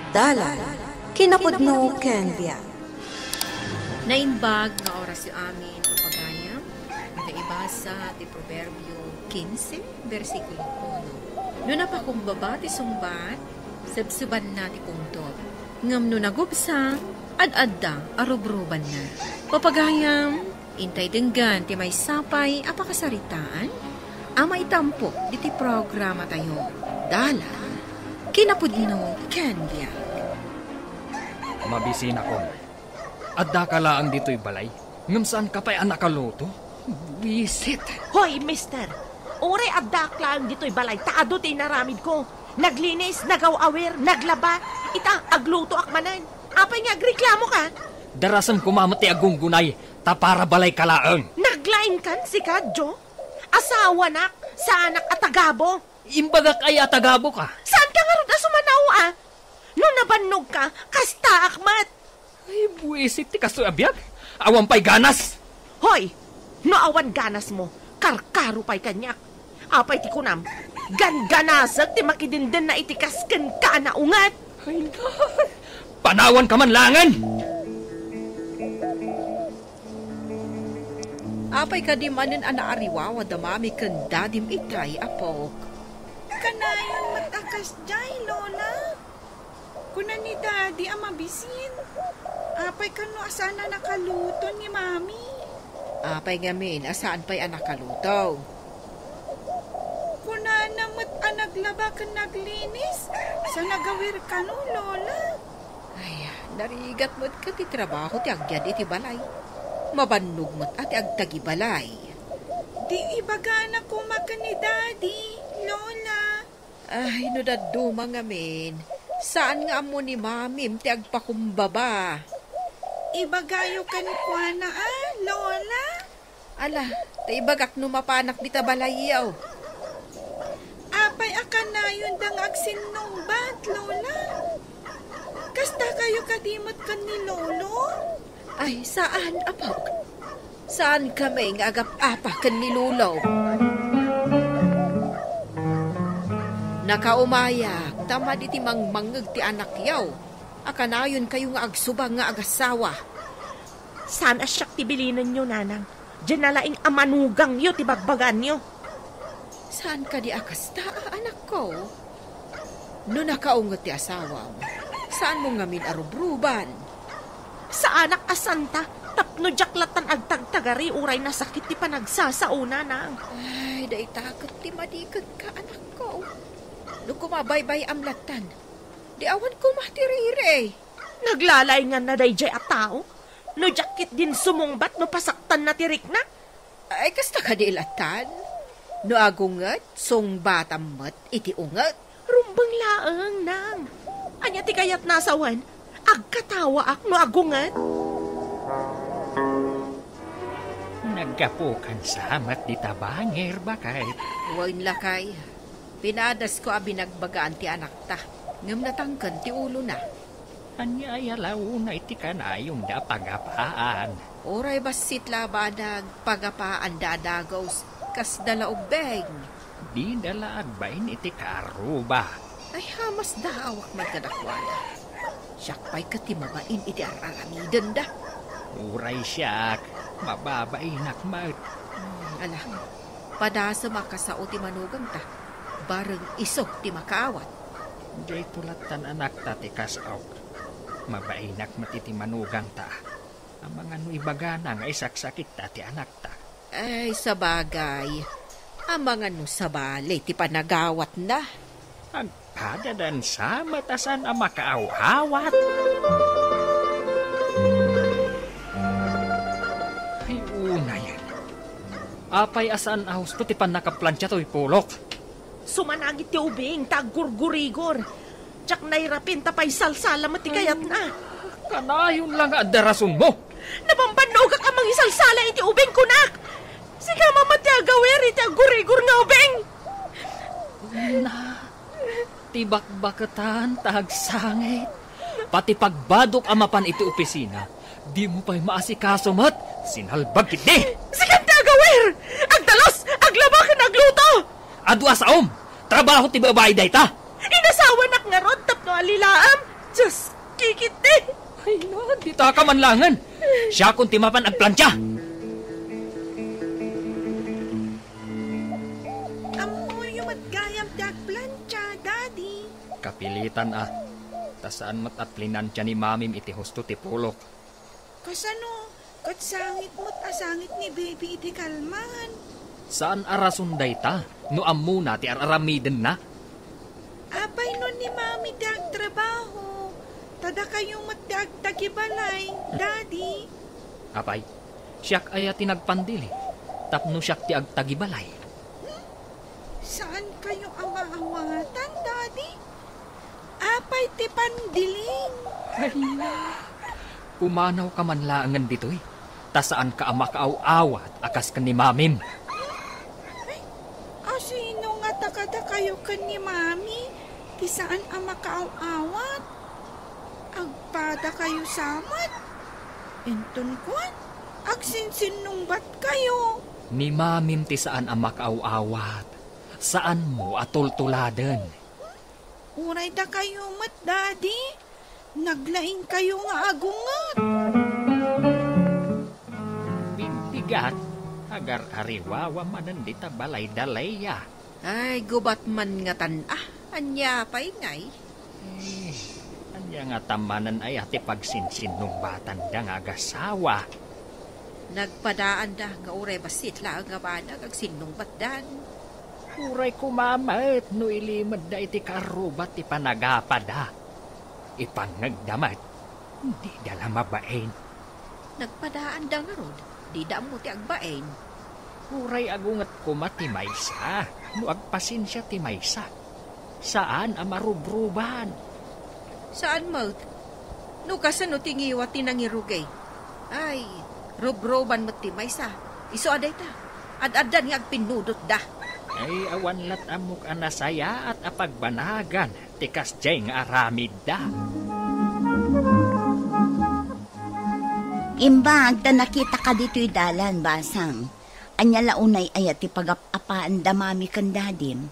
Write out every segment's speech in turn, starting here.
Dalan, kinapudno ken biag. Nainbag nga oras yung amin ang pagayam, nagaibasa ti Proverbio 15, versikulo 1. No napakumbaba ti sumbat, sabsuban na ti pungtod. Ngam no nagubsa, ad-adda, arubruban na. Papagayam, intay denggan ti may sapay, apakasaritaan, ama itampo di ti programa tayo. Dalan, kinapudno ken biag. Mabisin ako. Adda ka laang dito'y balay. Ngam saan ka pa'y anak kaluto? Visit. Hoy, mister! Ure adda lang dito'y balay. Taado ti naramid ko. Naglinis, nagaw-awer, naglaba. Ita, agluto akmanan. Apay nga agreklamo ka? Darasan kumamati agong gunay. Ta para balay ka laang. Naglain kan si Kadjo? Asawa nak, sa anak at tagabo. Imbagak ay atagabo ka. Saan ka nga rin asumanaw No nabannog ka, kasta akmat. Ay, buwisit ti kastoy abiyag. Awan pa'y ganas. Hoy, no awan ganas mo, karkaro pa'y kanyak. Apay ti kunam, ganganasag ti makidindan na itikasken ka na ungat. Ay, na. Panawan ka man langan. Apay ka di manin anaariwa, wadamami kan dadim itay, apok. Kanayon matakas jay, Lola. Kuna ni Daddy ang mabisin. Apay kano asana nakaluto ni Mami. Apay ngamin, asaan pa'y anak kalutaw? Kuna namot ang naglaba ka naglinis. Sa nagawir ka no, Lola. Ay, narigat mo't ka ti trabaho ti agyad iti balay. Mabannog mo't ati agtagi balay. Di ibaga na kumaka ni Daddy, Lola. Ay, no daduma ngamin. Saan nga mo ni Mamim ti agpakumbaba? Ibagayo kan kwa na Lola. Ala, ti ibagak no mapanak di tabalayaw. Apay akan na yun dang agsinungbat, Lola. Kasta kayo kadimot kan ni Lolo? Ay, saan, apok? Saan kami nga agap-apakan ni Lulaw? Nakaumayak, tama di ti mangmangag ti anak yaw. Akanayon kayo nga agsubang nga agasawa. Sana siyak ti bilinan nyo, nanang. Diyan nalaing amanugang nyo, ti bagbagan nyo. Saan ka di akasta, anak ko? No nakaungot ti asawa mo, saan mo ngamin arubruban? Sa anak asanta, tapno jaklatan agtagtagari, uray na sakit ti panagsasauna, nang. Ay, day takot ti madikag ka, anak ko. No kumabaybay amlatan, di awan ko matirire. Naglalay nga na dayjay at tao. No jakit din sumungbat, no pasaktan na tirik na. Ay, kasta ka di ilatan. No agungat, sungbatammat, iti ungat. Rumbang laang, nang. Anya ti kayat nasawan, agkatawa ak no agungat. Naggapukan sa amat di tabanger bakay. Huwag lakay. Pinadas ko abinagbagaan ti anak ta. Ngam natangkan ti ulo na. Anya ay alauna iti kanayong da pagapaan. Oray basit labanag pagapaan dadagos kas dalaubeng. Di dala agbain iti karuba. Ay hamas daawak magkadakwala. Siyak pa'y katimabain iti araramidan da. Uray siyak, mababainak mat. Ala, padasa makasao ti manugang ta. Bareng isok ti makaawat. Diyay tulatan anak ta ti kasaok. Mabainak matiti manugang ta. Ang mga nuibagana nga isaksakit ta ti anak ta. Ay, sabagay. Ang mga nusabali ti panagawat na. Agpadadan sa matasan ang makaawhawat. Ay, una yan. Apay asan ahos to ti panakaplansya to'y pulok. Sumanagit ti ubing, taggurgurigor. Tsak nairapin tapay salsala matikayat na. Kanayon lang nga darason mo. Napambanog ka mang isalsala iti ubing kunak. Sige mamati agawer iti aggurigor nga ubing. Na, tibak-bakatan, tagsangit. Pati pagbadok amapan iti opisina, di mo pa'y maasikaso mat, sinalbag kiti. Sige ti agawer! Agdalos! Aglaba ka nagluto! Adu asaom, trabaho ti babae day ta. Inasawa nak nga ron, tapno alilaam. Diyos, kikiti. Ay na, di ta ka manlangan. Siya kung timapan ang plantya. Amo yung matgayam dag plancha, Daddy. Kapilitan tasaan mat at plinansya ni mamim iti husto ti pulok. Kasano, katsangit mo't asangit ni baby iti kalman. Saan arasunday ta? No amuna ti araramiden na? Apay nun ni Mami dag trabaho. Tada kayong matdag tagibalay, Daddy. Apay, siyak ay tinagpandili. Tapno siyak ti agtagibalay. Saan kayo ang maawatan, Daddy? Apay ti pandiling. Ay na. Pumanaw ka man laangan dito'y. Tasaan ka ama kaaw-awat akas ka ni mamim. Sino nga takada kayo kan ni Mami? Ti saan ang makaaw-awat? Agpada kayo samat? Entun kuan? Agsinsinungbat kayo? Ni mamim ti saan ang makaaw-awat. Saan mo atultuladen? Uray da kayo mat, Daddy. Naglaing kayo nga agungat. Bibigat. Agar ariwawa manan dita balay dalaya. Ay, gubat man nga anya pa ingay. Anya nga tamanan ay ati pagsinsin nung batan da nga agasawa. Nagpadaan da nga uray basit lang nga banag ag sinong batdan. Uray kumamat no ilimad da iti karubat ti panagapada. Ipangagdamat, hindi dala mabain. Nagpadaan da nga rod, di da mo ti agbain. Uray agungat kumat ti maysa, no agpasinsya ti maysa. Saan ang marubruban? Saan mo? No kasano tingiwa tinangirugay. Ay, rubroban mo ti maysa. Iso aday ta. Ad-adan nga agpinudot da. Ay awan lat amok anasaya at apagbanagan. Tikas jay nga aramid da. Imbag ta nakita ka dito'y dalan, basang. Anya launay ayat ti pagapapaan damami kan dadim.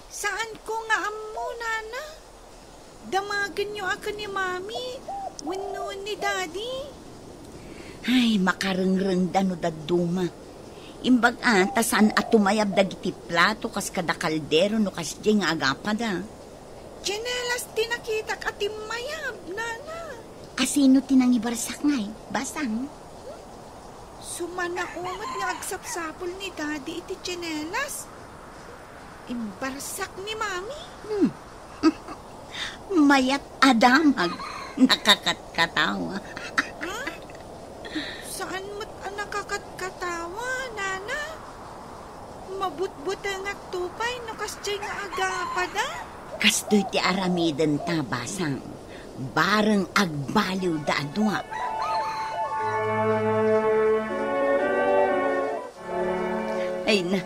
Saan ko nga amo, Nana? Damagan niyo ako ni Mami. Wino ni Daddy. Ay, makarengreng dano daduma. Imbag tasan at tumayab dagiti plato kas kada kaldero no kas jay nga agapada. Chinelas tinakita ka timayab, Nana. Asino tinangibarsak ngay, basang? Sumana umat nga agsapsapol ni Daddy iti chinelas. Imbarsak ni Mami. Mayat adamag, nakakatkatawa. Saan mo't ang nakakatkatawa, Nana? Mabutbut ang agtupay no kasjay nga agapada. Kastoy ti aramiden ta, basang. Bareng agbaliw da adwa. Ay na,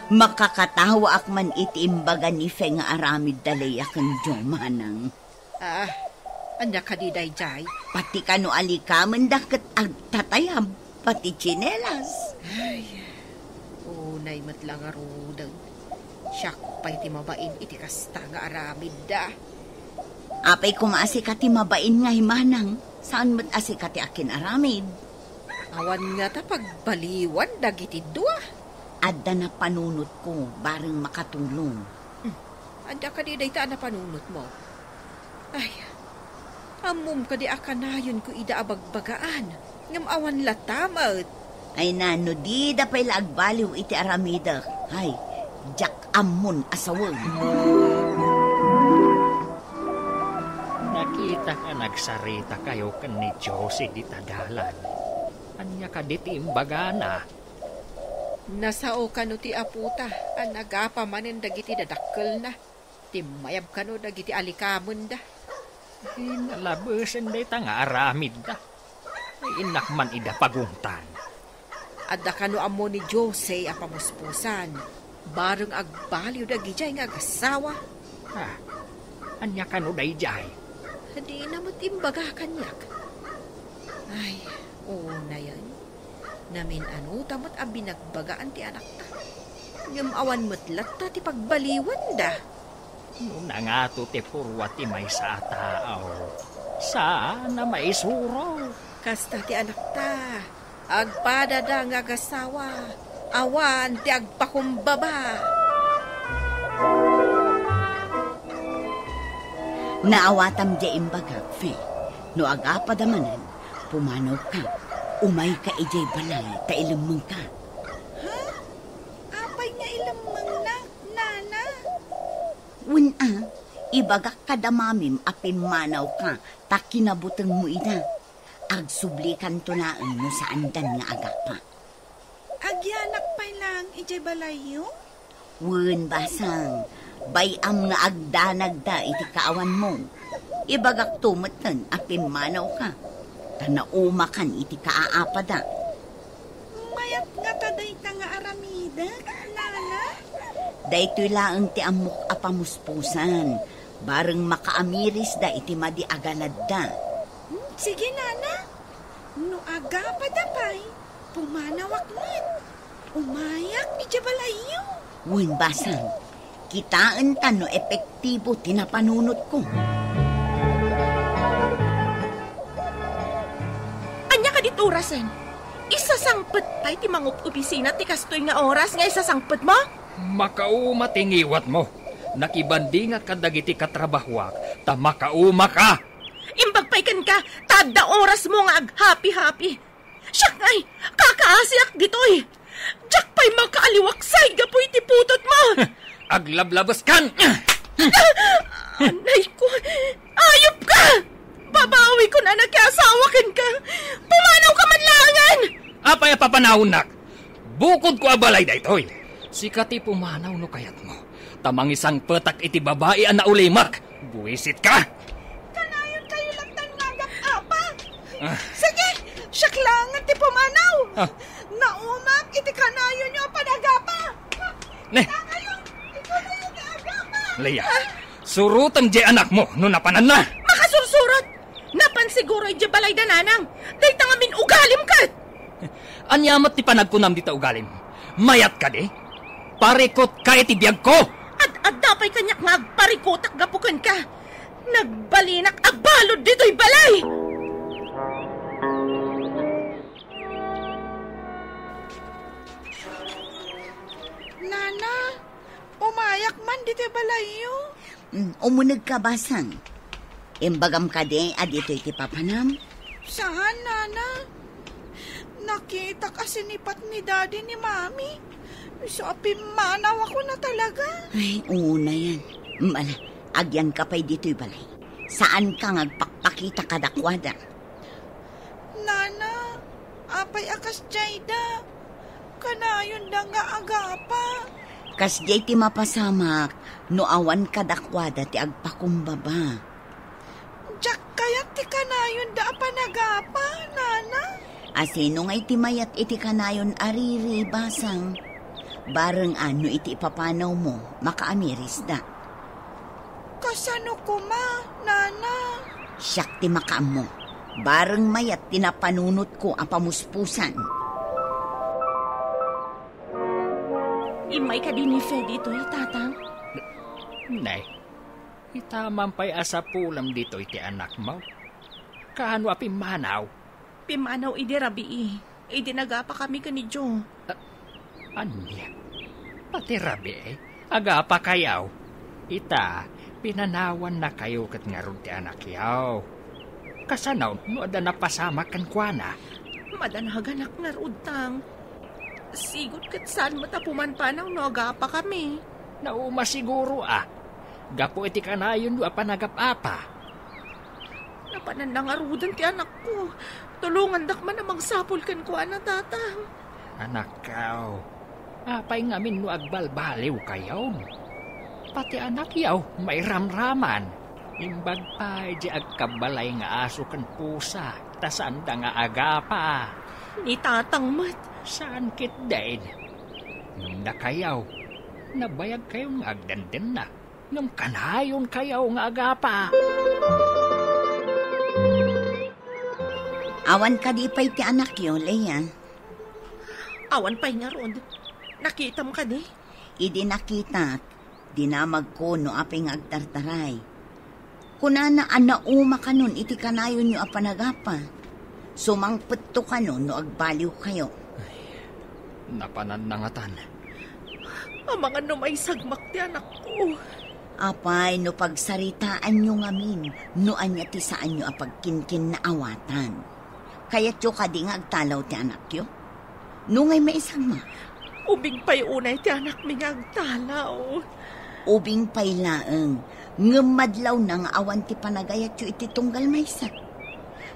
makakatawa ak man iti imbaga ni Fe nga aramid dalay akan Jomanang. Anya ka di dayjay. Pati kano alikaman dakat agtatayab, pati chinelas. Ay, unay matlang arudan. Siyak pa'y timabain iti kasta nga aramid da. Apay kumaasi ka ti mabain nga himanang. Saan mat asi ka ti akin aramid? Awan nga ta pagbaliwan dagiti dua. Adda na panunot ko, bareng makatulong. Anda ka di dayta na panunot mo. Ay, amum ka di akanayon ko ida abagbagaan. Ngam awan latamat. Ay nano, di da pa'y laagbaliw iti aramida. Ay, jak amon asawag. Nakita ka nagsarita kayo kan ni Josie di tadalan. Anya ka di timbagana. Nasao ka no ti aputa. Anagapa manin dagiti dadakkel na. Timayab ka no dagiti alikamon da. Nalabasan day ta nga aramid da. Ay inak man ida paguntan. Adda ka no amo ni Jose a pamuspusan. Bareng agbaliw dagijay nga agasawa. Anya ka no day jay. Hindi na matimbaga kanyak. Ay, na yan. Namin ano, tamot ang binagbagaan ti anak ta. Ngam awan matlat ta ti pagbaliwan da. Nangato ti purwa ti may sa tao. Saan na maisuro? Kasta ti anak ta. Agpadada nga gasawa. Awan ti agpakumbaba. Naawatam di imbagak, fe. No agapadamanan, pumanaw ka. Umay ka ijay balay, ta ilamang ka. Ha? Apay nga ilamang na, nana? Wuna, ibagak ka damamim apin manaw ka, ta kinabutang mo ina. Agsublikan to naan mo sa andan nga agapa. Agyanak pa'y lang ijay balayo? Wun basang, bayam nga agdanagda iti kaawan mo. Ibagak tumatan apin manaw ka. Tanaumakan iti kaaapada. Mayat nga taday ta nga aramida, nana? Daytoy laang ti amok apamuspusan. Bareng makaamiris da iti madi agalad da. Sige, nana. No aga pa dapay, pumanawak man. Umayak ni Jabalayo. Wun basang, kitaan tano epektibo tinapanunot ko. Anya ka dit orasan? Isasangpet pa'y ti mangup opisina ti kastoy nga oras nga isasangpet mo? Makauma tingiwat mo. Nakibandi nga kadagiti katrabahwak, ta makauma ka. Imbagpaykan ka, tada oras mo nga ag-happy-happy. Siyak ngay, kakaasiak ditoy. Diyak pa'y makaaliwaksay, gapoy ti putot mo. Aglablabas kan! Anay ko, ayop ka! Babawi ko na nagkasawakan ka. Pumanaw ka man langan! Apay papanahon nak. Bukod ko abalay daytoy. Sikati pumanaw no kayat mo. Tamang isang petak iti babae ang naulimak. Buwisit ka! Kanayon kayo lang tanagap, apa? Sige, siyak lang at ti pumanaw. Naumak, iti kanayon nyo panagapa. Ne! Kanayon, ikaw na yung agapa. Leia, surutan di anak mo no napanan na. Makasursurot! Napan siguro ay balay dananang. Dahil tangamin ugalim ka! Anyamat ti panagkunam dita ugalim. Mayat ka di? Parikot ka iti biyag ko! At dapay kanyak nga agparikotak gapukan ka. Nagbalinak agbalod dito'y balay! Nana, umayak man dito balayo. Umunag ka basang. Imbagam ka di, adito'y ti papanam. Saan, nana? Nakita kasi nipat ni daddy ni mami. Sa pimanaw ako na talaga. Ay, una yan. Mala, agyan ka pa'y dito'y balay. Saan ka ngagpakpakita kadakwada? Nana, apay akas Jayda. Kanayon da nga agapa. Kas jay ti mapasamak, no awan kadakwada ti agpakumbaba. Diyak kayak ti kanayon da panagapa, nana. Asino nga iti mayat iti kanayon ariri basang. Bareng ano iti ipapanaw mo, makaamiris da. Kasano ko ma, nana? Siyak ti makaam mo. Bareng mayat tinapanunot ko ang pamuspusan. Imay ka din ni Fe dito'y tatang. Nay, itaman pa'y asapulam dito iti anak mo. Kaano api manaw? Pimanaw idi rabii. Idi nagapa kami kanidyo. Anya? Pati rabi agapa kayaw. Ita, pinanawan na kayo kat nga ron ti anak yaw. Kasanaw, no ada napasama kan kwa na. Madanhaganak nga rudtang. Sigot kat saan matapuman panaw no agapa kami. Nauma siguro Gapo iti kanayon do panagap-apa. Napanan na nga rudan ti anak ko. Tulungan dakman na magsapol kan kwa na tatang. Anak kaw, apay ngamin no agbalbaliw kayaw. Pati anak yaw, may ramraman. Imbag pa di agkabalay nga aso kan pusa, tasanda nga agapa. Ni tatang mat. Saan kit dain? Nung nakayaw, nabayag kayo nga agdanden na. Nung kanayon kayaw nga agapa. Awan ka di pa'y ti anak yun, Leia. Awan pa'y nga rod. Nakita mo ka di? Idi nakita, Dinamag ko no apay nga agtartaray. Kunana anauma ka nun, iti kanayon nyo apanagapa. Sumangpet to ka nun no agbaliw kayo. Napananangatan. Ang mga numay sagmak ti anak ko. Apay, no pagsaritaan nyo ngamin, no anya ti saan nyo apagkinkin na awatan. Kaya tiyo ka di nga agtalaw ti anak yo. No ngay maisama. Ubing pa'y unay ti anak mi nga agtalaw. Ubing pa'y laeng, ngamadlaw na nga awan ti panagayat yo iti tunggal maysa.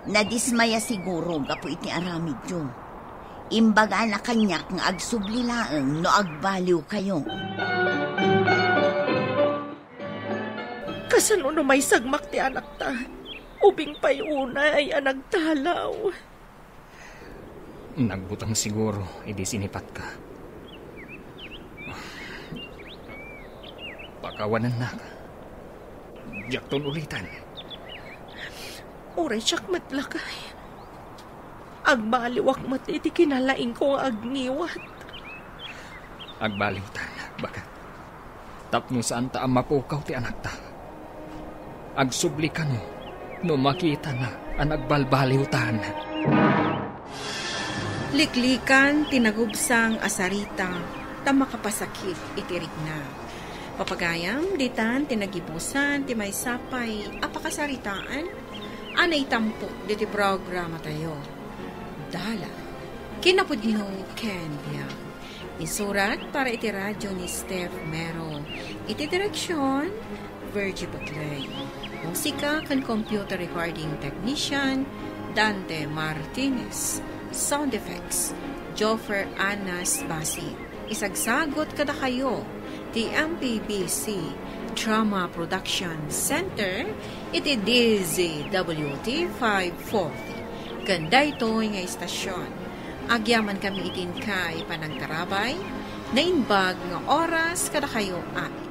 Nadismaya siguro gapo iti aramid yo. Imbaga na kanyak nga agsubli laeng no agbaliw kayo. Kasano no may sagmak ti anak ta? Ubing pa'y unay ang nagtalaw. Nagbutang siguro, hindi sinipat ka. Pakawanan na ka. Jakton ulitan. Uray siyak matlakay. Agbaliwak mat iti kinalaing ko ang agniwat. Agbaliwtan, bagat. Tapno saan ta ang mapukaw ti anak ta. Agsubli ka no makita na ang agbalbaliwtan. Liklikan, tinagubsang asarita, tamakapasakit, itirik na. Papagayam, ditan, tinagibusan, timay sapay, apakasaritaan, anay tampok, diti programa tayo. Dala, kinapudno Ken Biang. Isurat para iti radyo ni Steph Mero. Iti direksyon, Virgie Butlay. Musika kan computer recording technician, Dante Martinez. Sound effects, Joffer Anas Basi. Isagsagot kada kayo, ti MPBC Drama Production Center, iti DZWT 540. Ganda ito nga istasyon. Agyaman kami itin kay panagtarabay, na inbag nga oras kada kayo ay